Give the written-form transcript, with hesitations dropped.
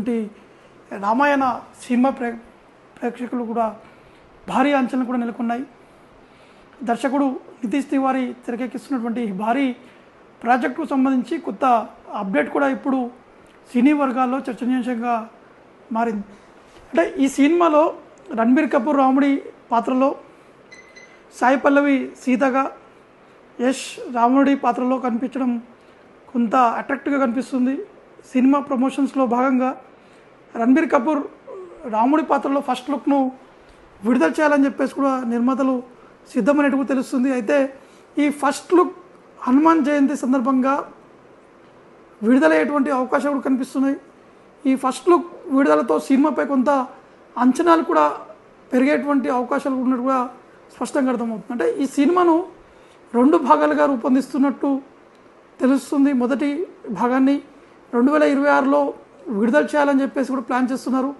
వస్తున్నటువంటి రామాయణ సినిమా ప్రేక్షకులు కూడా భారీ అంచనాలు కూడా నెలకొన్నాయి. దర్శకుడు నితీష్ తివారీ తెరకెక్కిస్తున్నటువంటి భారీ ప్రాజెక్టుకు సంబంధించి కొత్త అప్డేట్ కూడా ఇప్పుడు సినీ వర్గాల్లో చర్చనీయాంశంగా మారింది. అంటే ఈ సినిమాలో రణబీర్ కపూర్ రాముడి పాత్రలో, సాయి పల్లవి సీతగా, యష్ రావణుడి పాత్రలో కనిపించడం కొంత అట్రాక్టివ్గా కనిపిస్తుంది. సినిమా ప్రమోషన్స్లో భాగంగా రణబీర్ కపూర్ రాముడి పాత్రలో ఫస్ట్ లుక్ను విడుదల చేయాలని చెప్పేసి కూడా నిర్మాతలు సిద్ధమైనట్టు తెలుస్తుంది. అయితే ఈ ఫస్ట్ లుక్ హనుమాన్ జయంతి సందర్భంగా విడుదలయ్యేటువంటి అవకాశాలు కూడా కనిపిస్తున్నాయి. ఈ ఫస్ట్ లుక్ విడుదలతో సినిమాపై కొంత అంచనాలు కూడా పెరిగేటువంటి అవకాశాలు ఉన్నట్టు కూడా స్పష్టంగా అర్థమవుతుంది. అంటే ఈ సినిమాను 2 భాగాలుగా రూపొందిస్తున్నట్టు తెలుస్తుంది. మొదటి భాగాన్ని 2026లో విడుదల చేయాలని చెప్పేసి కూడా ప్లాన్ చేస్తున్నారు.